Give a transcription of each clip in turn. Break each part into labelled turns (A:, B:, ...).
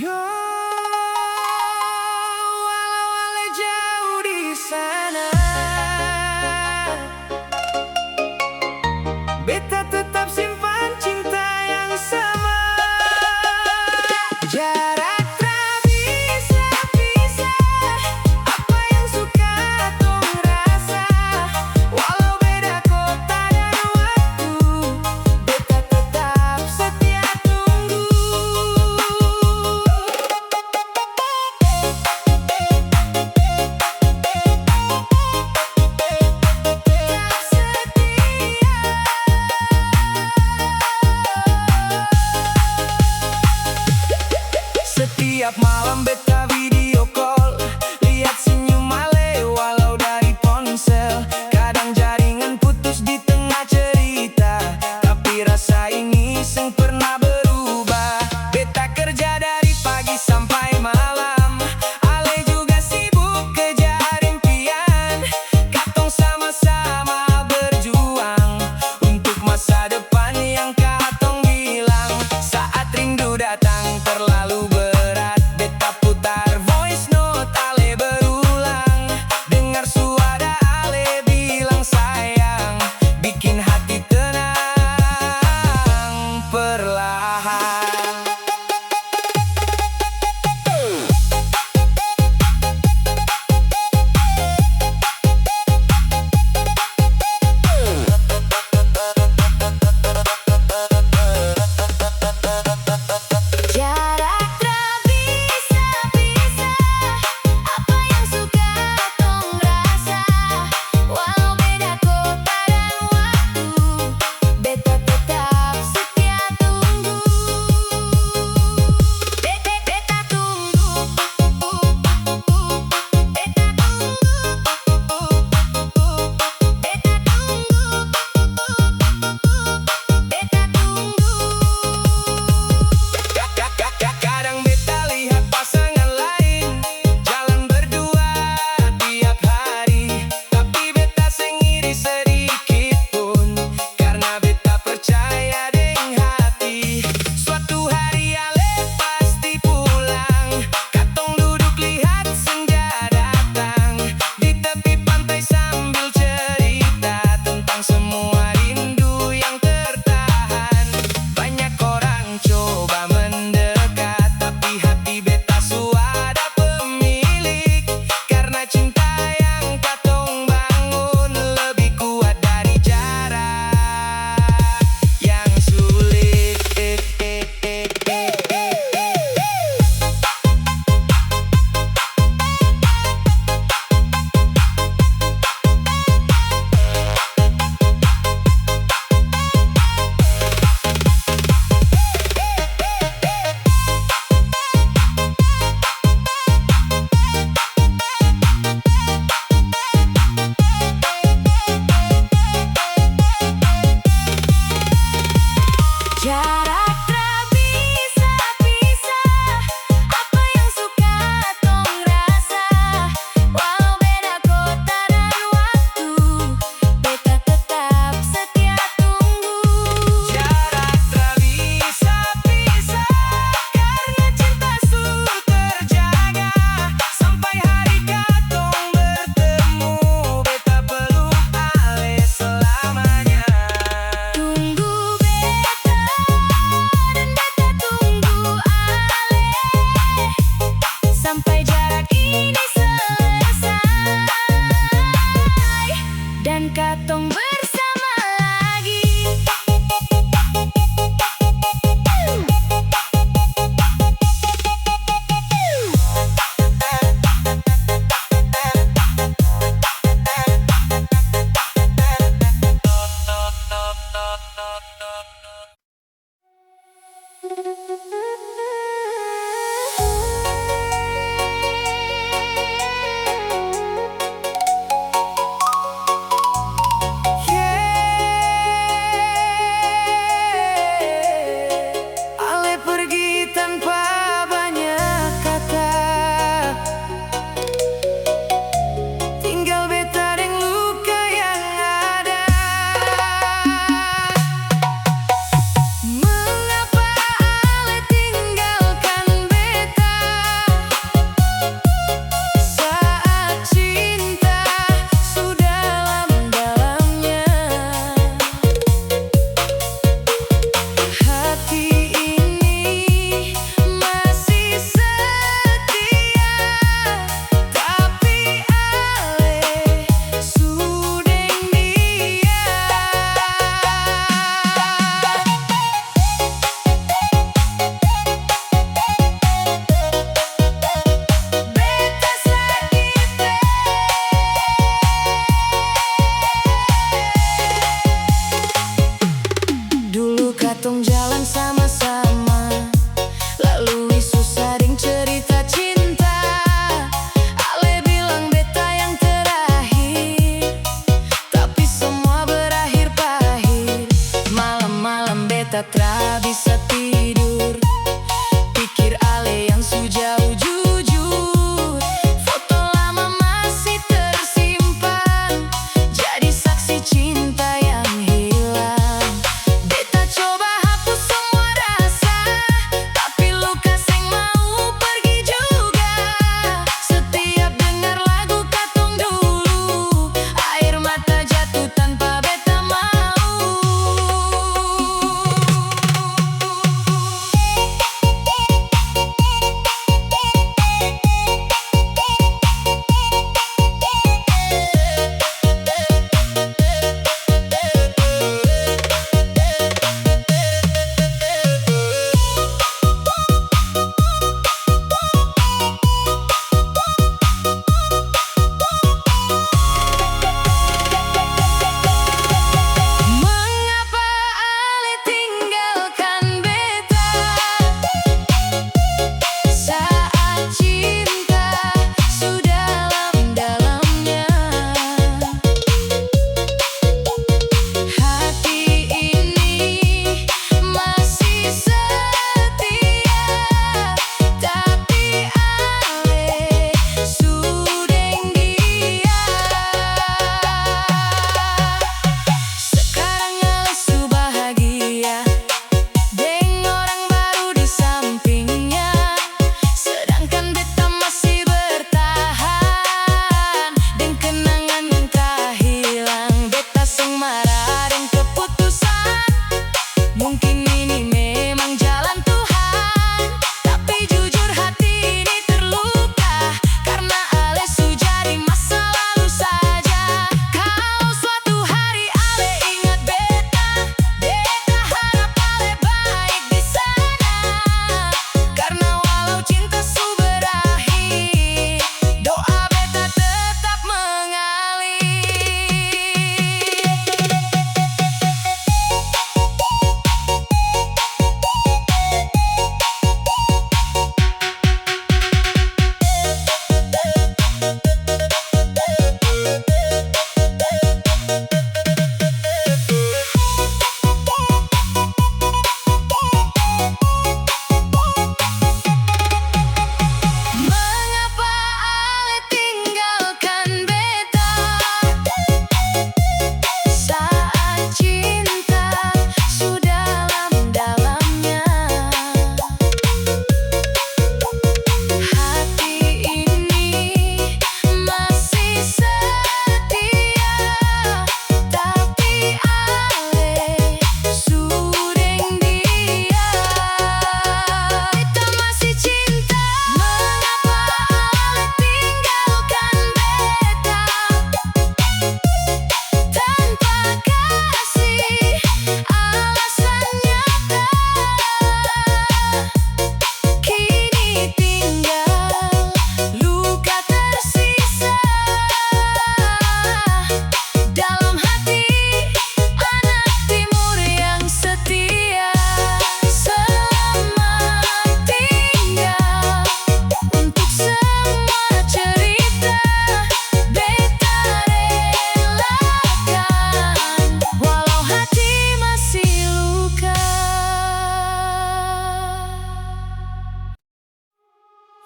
A: Yo, walau jauh di sana, beta tetap simpan cinta yang sama. Jarak tak bisa pisah apa yang suka tong rasa. Walau beda kota dan waktu, beta tetap setia tunggu. Setiap malam beta video call, lihat senyum Ale walau dari ponsel. Kadang jaringan putus di tengah cerita, tapi rasa ini seng pernah berubah. Beta kerja dari pagi sampai malam, Ale juga sibuk kejar impian. Katong sama-sama berjuang untuk masa depan yang katong bilang. Saat rindu datang terlalu berat, beta putar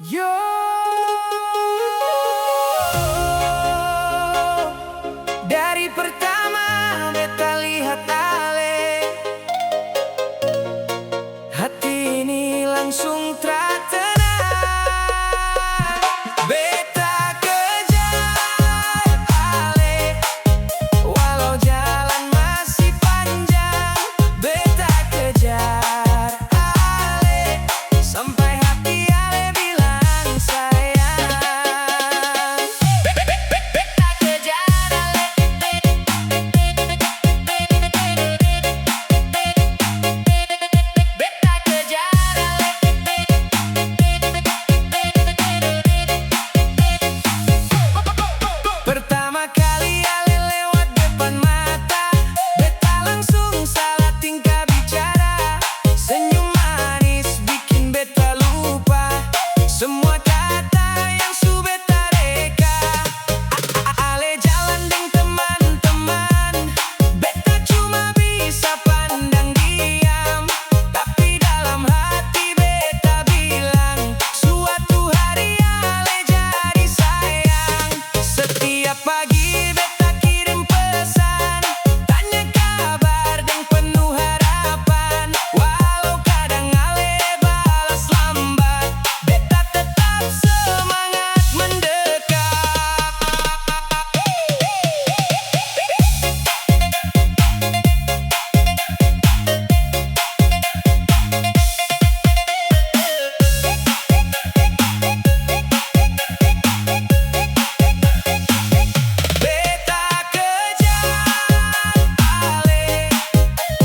A: Yo, dari pertama beta lihat Ale, hati ini langsung tertenang. Beta kejar Ale, walau jalan masih panjang. Beta kejar Ale, sampai hati Ale bilang sayang. Beta kejar Ale, beta kejar Ale. Pertama kali Ale lewat depan mata, beta langsung salah tingkah bicara. Senyum manis bikin beta lupa semua kata yang su beta reka. Ale jalan deng teman-teman, beta cuma bisa pandang diam. Tapi dalam hati beta bilang, suatu hari Ale jadi sayang. Setiap pagi beta kirim pesan, tanya kabar deng penuh harapan. Walau kadang Ale balas lambat, beta tetap semangat mendekat. Beta kejar Ale,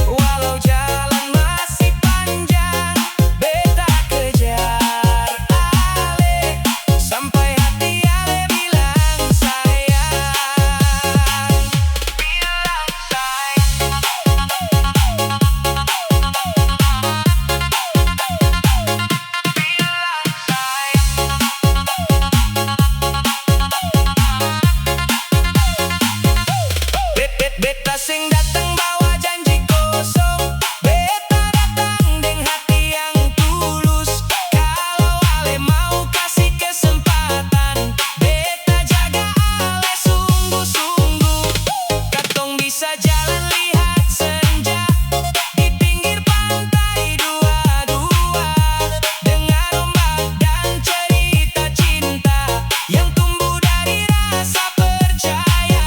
A: walau jalan masih panjang. Beta kejar Ale, sampai hati Ale bilang sayang. Bilang sayang. Beta sing datang bawa janji kosong, beta datang deng hati yang tulus. Kalau Ale mau kasih kesempatan, beta jaga Ale sungguh-sungguh. Katong bisa jalan lihat senja di pinggir pantai dua-dua, dengar ombak dan cerita cinta yang tumbuh dari rasa percaya.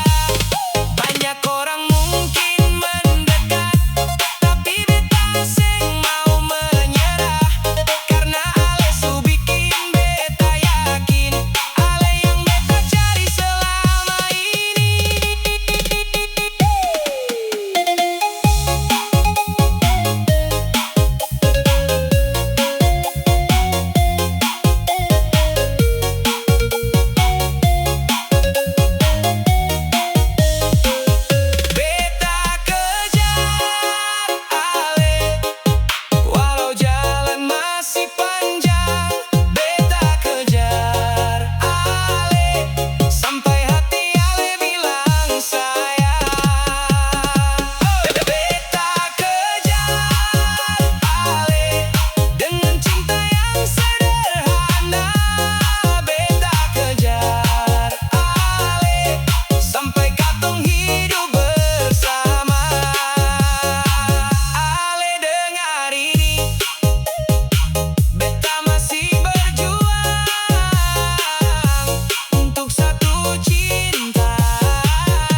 A: Banyak orang mungkin mendekat, tapi beta seng mau menyerah. Karena Ale su bikin beta yakin, Ale yang beta cari selama ini. Beta kejar Ale, walau jalan masih panjang. Beta kejar Ale, sampai hati Ale bilang sayang. Beta kejar Ale, dengan cinta yang sederhana. Beta kejar Ale, sampai katong hidup bersama. Ale dengar ini, beta masih berjuang untuk satu cinta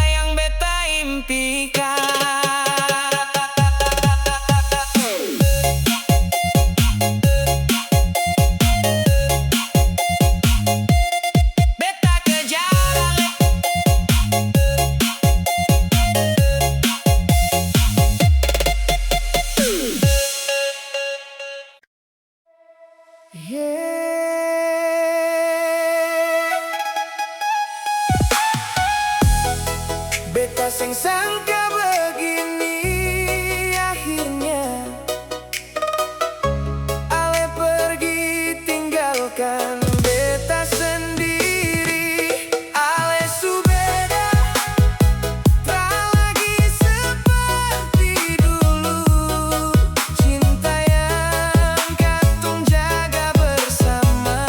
A: yang beta impikan. Beta kejar Ale. Beta seng sangka begini akhirnya Ale pergi tinggalkan beta sendiri. Ale su beda, tak lagi seperti dulu. Cinta yang katong jaga bersama.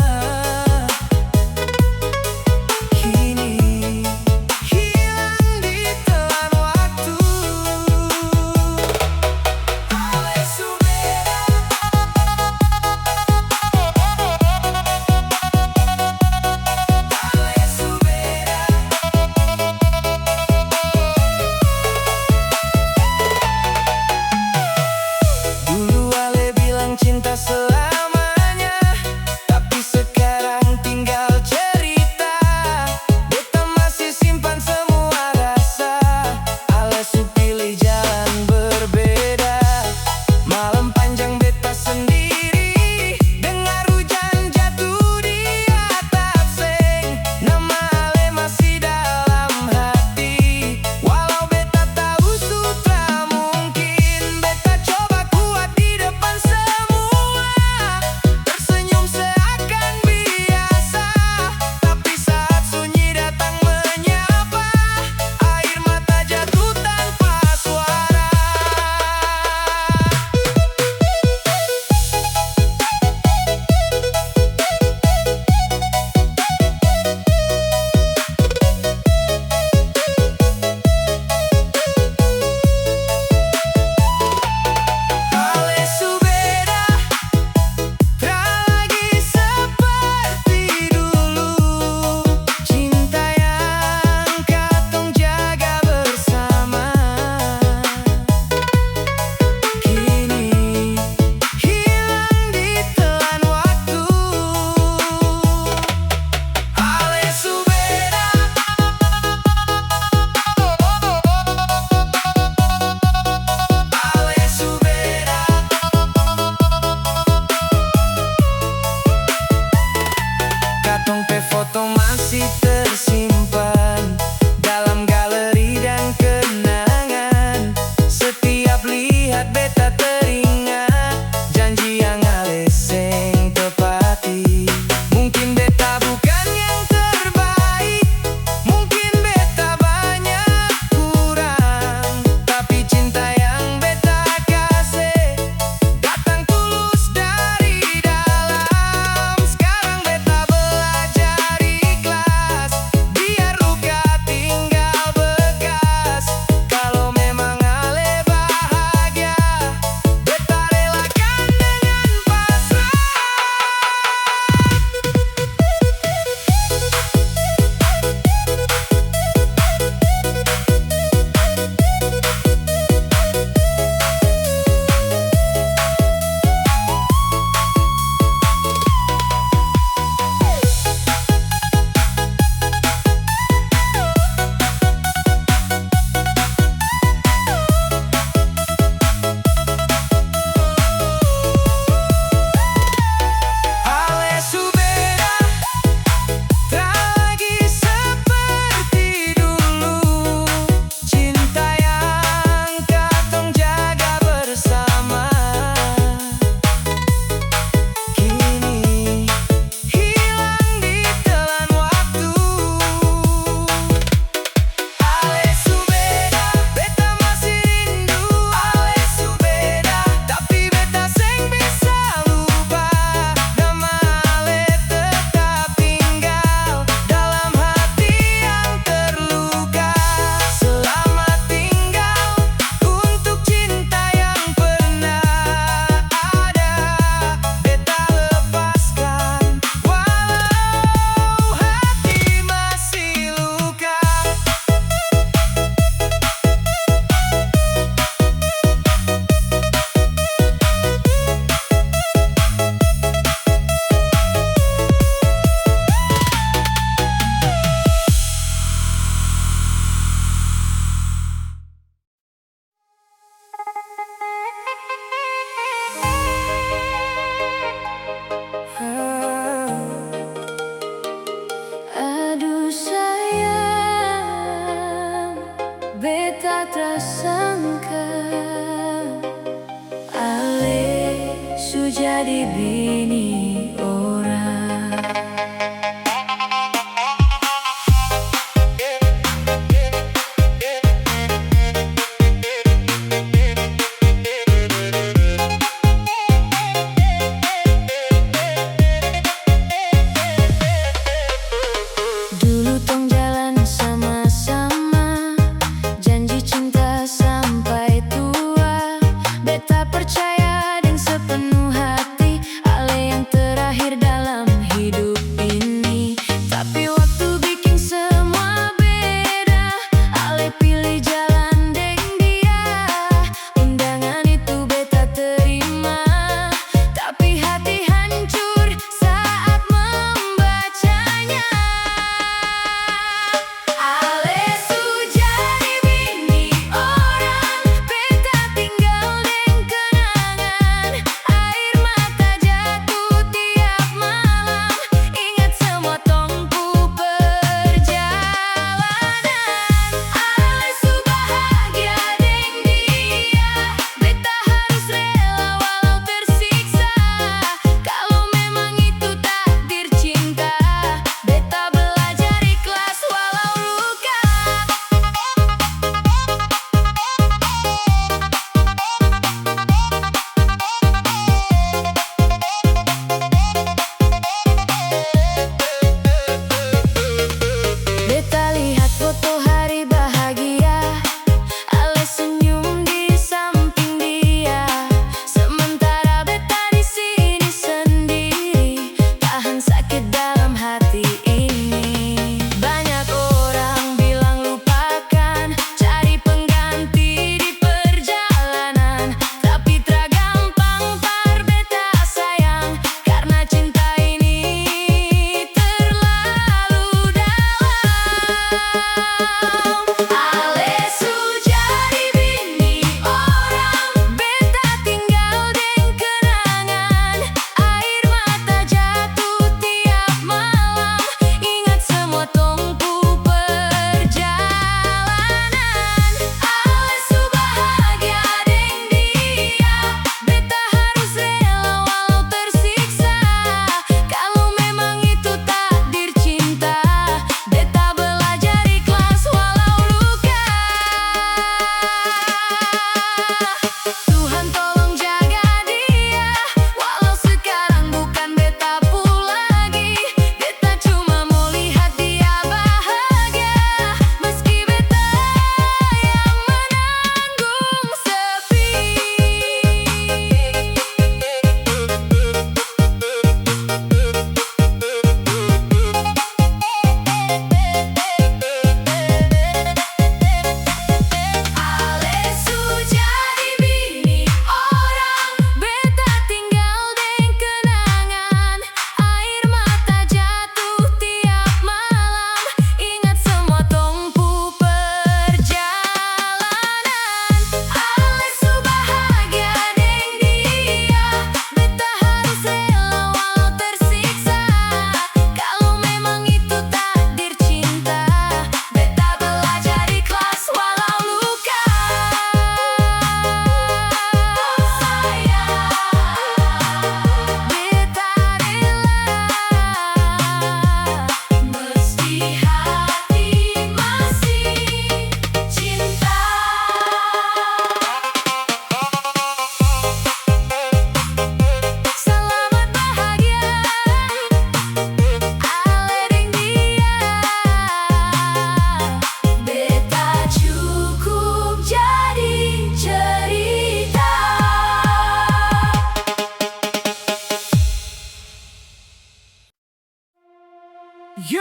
A: Yo,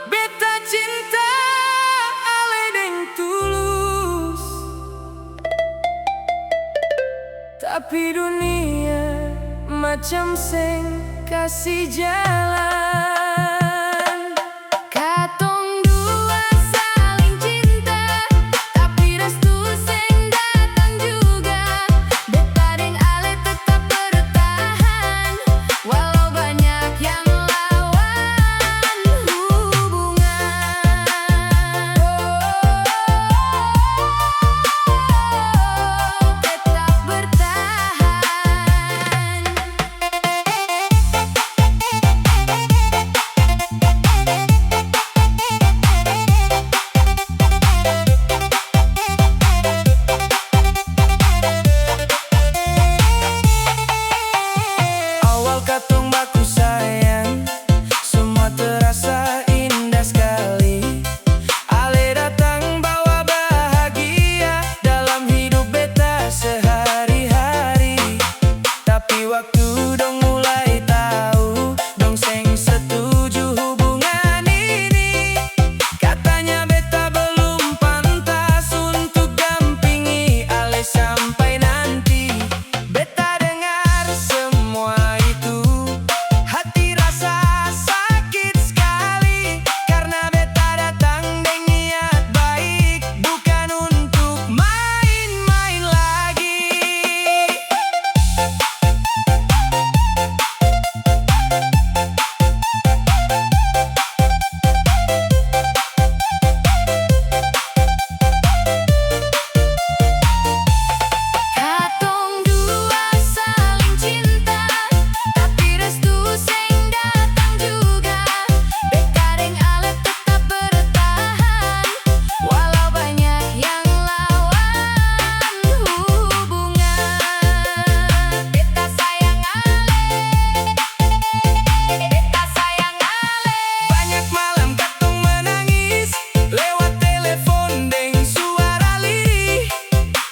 A: beta cinta ale deng tulus, tapi dunia macam seng kasih jalan. Katong dua saling cinta, tapi restu seng datang juga. Beta deng ale tetap bertahan, walau banyak yang lawan hubungan. Tetap bertahan. Awal katong baku sayang, semua terasa indah sekali. Ale datang bawa bahagia dalam hidup beta sehari-hari. Tapi waktu dong mulai tahu, dong seng setuju hubungan ini. Katanya beta belum pantas untuk dampingi ale sampai nanti. Beta dengar semua itu, hati rasa sakit sekali. Karena beta datang deng niat baik, bukan untuk main-main lagi. Katong dua saling cinta, tapi restu seng datang juga. Beta deng ale tetap bertahan, walau banyak yang lawan hubungan. Beta sayang ale, beta sayang ale. Banyak malam katong menangis lewat telepon deng suara lirih.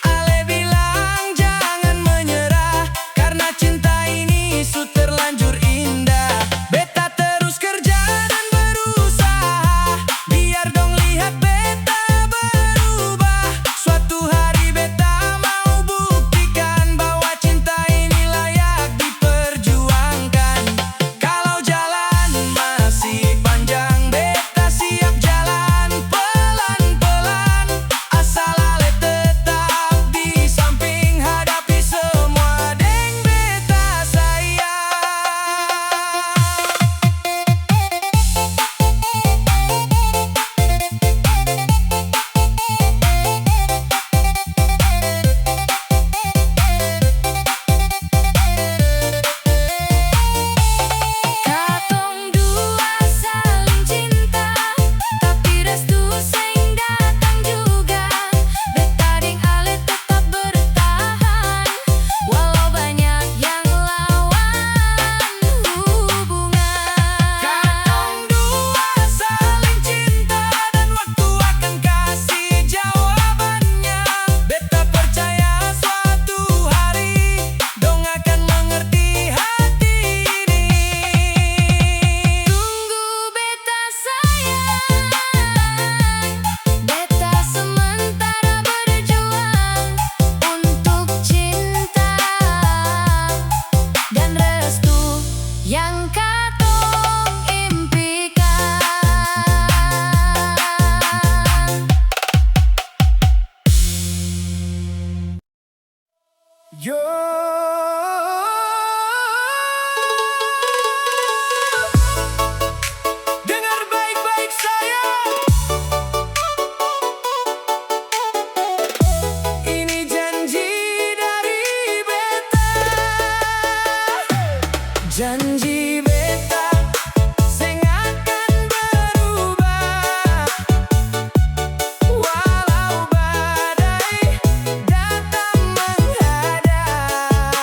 A: Ale bilang jangan menyerah, karena cinta ini su terlanjur indah. Beta terus kerja dan berusaha, biar dong lihat beta berubah. Suatu hari beta mau buktikan bahwa cinta ini layak diperjuangkan. Kalau jalan masih panjang, beta siap jalan pelan-pelan. Asal ale tetap di samping, hadapi semua deng beta sayang. Katong dua saling cinta, tapi restu seng datang juga. Beta deng ale tetap bertahan, walau banyak yang lawan hubungan. Katong dua saling cinta, dan waktu akan kasih jawabannya. Beta percaya suatu hari dong akan mengerti hati ini. Tunggu beta sayang, beta sementara berjuang untuk cinta dan restu yang katong impikan. Yo, dengar baik-baik sayang, ini janji dari beta. Janji beta seng akan berubah, walau badai datang menghadang.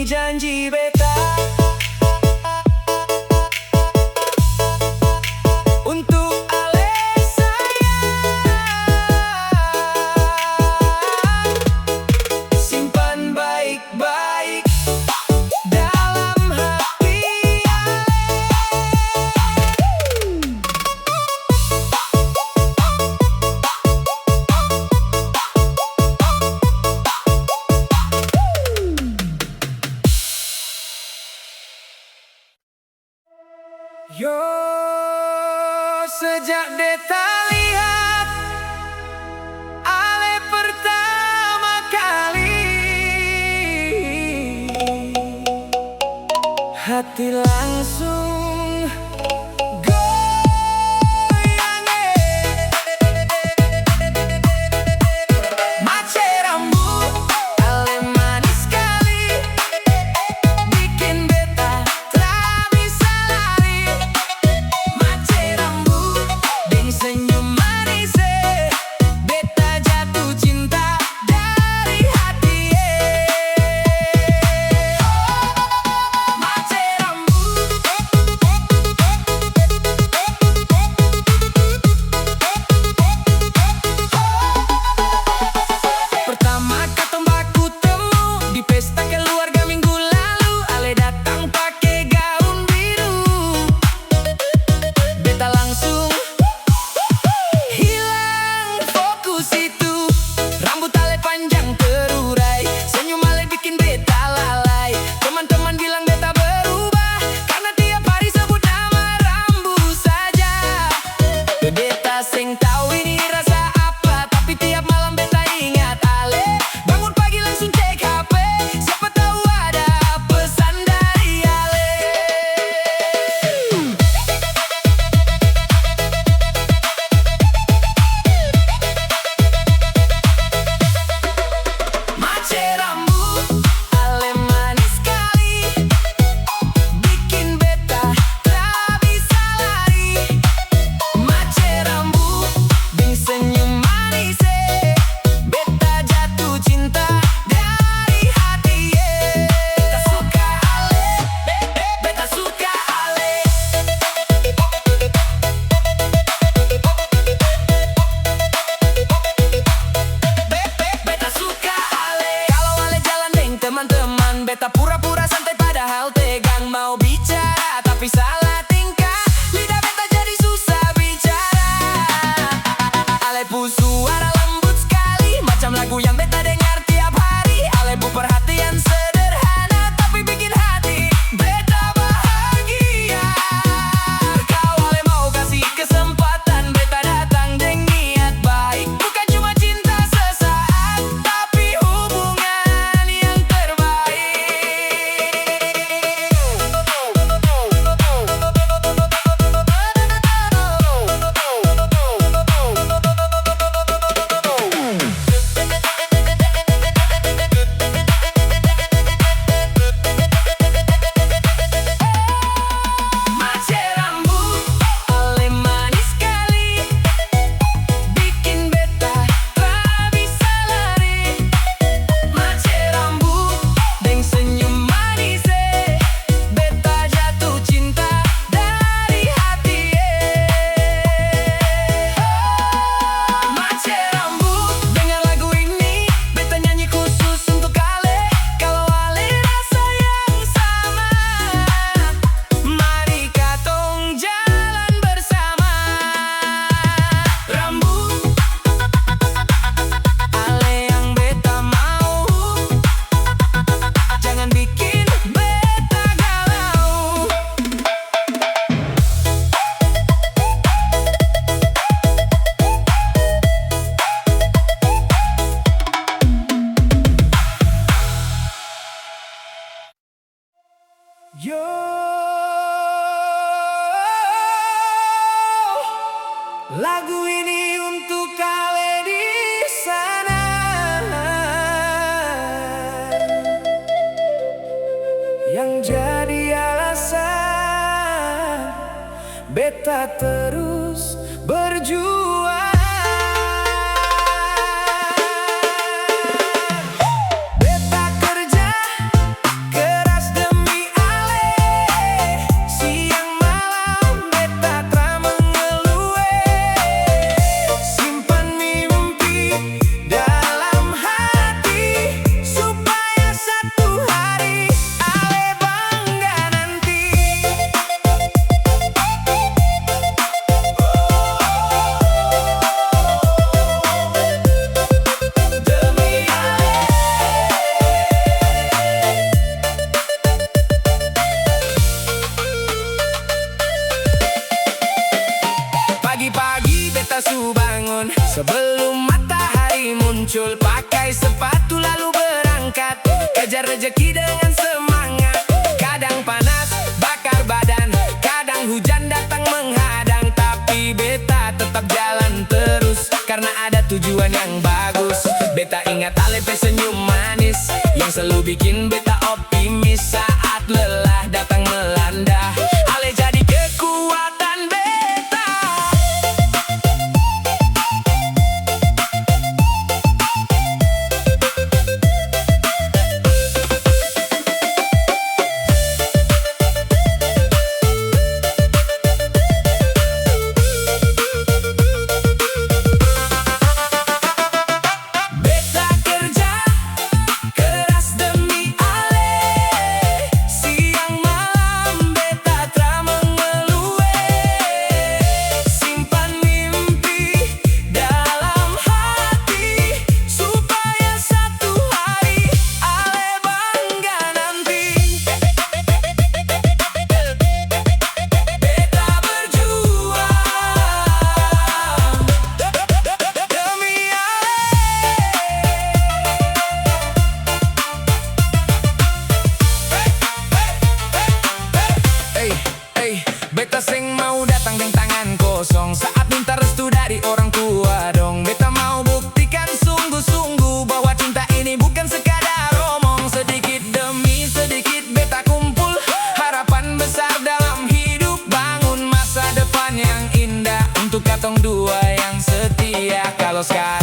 A: ini janji beta untuk ale sayang, simpan baik-baik dalam hati ale. Yo, sejak beta lihat ale pertama kali, hati langsung goyang. Mace rambut ale manis sekali, bikin beta tak bisa lari. Mace rambut deng senyum manis, beta jatuh cinta dari hati. Mace rambut, pertama katong baku temu di pesta keluarga minggu lalu. Ale datang pakai gaun biru, beta langsung hilang fokus itu. Rambut ale panjang terurai, senyum ale bikin beta lalai. Teman-teman bilang beta berubah karena tiap hari sebut nama rambut saja. Beta seng tahu ini rasa apa, tapi tiap malam beta ingat ale. Bangun pagi langsung cek HP, siapa tahu ada pesan dari ale. Mace rambut ale manis sekali, bikin beta tak bisa lari. Mace rambut deng senyum manis, beta jatuh cinta dari hati. Beta suka ale, beta suka ale. Beta suka ale. Kalau ale jalan deng teman-teman, beta pura-pura santai padahal tegang. Mau bicara tapi salah tingkah, lidah beta jadi susah bicara. Ale pu suara lembut sekali, macam lagu yang beta dengar tiap hari. Ale pu perhatian sederhana tapi bikin hati beta bahagia. Kau ale mau kasih kesempatan, beta datang deng niat baik. Bukan cuma cinta sesaat, tapi hubungan yang terbaik. Mace rambut ale manis sekali, bikin beta tak bisa lari. Mace rambut deng senyum manis, beta jatuh cinta dari hati. Mace rambut, dengar lagu ini beta nyanyi khusus untuk ale. Kalau ale rasa yang sama, mari katong jalan bersama. Rambut ale yang beta mau, jangan bikin beta galau. Yo, lagu ini untuk ale di sana yang jadi alasan beta terus berjuang. Beta kerja selalu bikin beta optimis saat lelah datang melanda. Ale jadi kekuatan beta. Beta kerja keras demi ale, siang malam beta tra mengeluh. Simpan mimpi dalam hati supaya satu hari ale bangga nanti. Beta berjuang demi ale. Beta seng mau datang dengan tangan kosong saat minta restu dari orang tua dong. Beta mau buktikan sungguh-sungguh bahwa cinta ini bukan sekadar omong. Sedikit demi sedikit beta kumpul harapan besar dalam hidup, bangun masa depan yang indah untuk katong dua yang setia. Kalau sekarang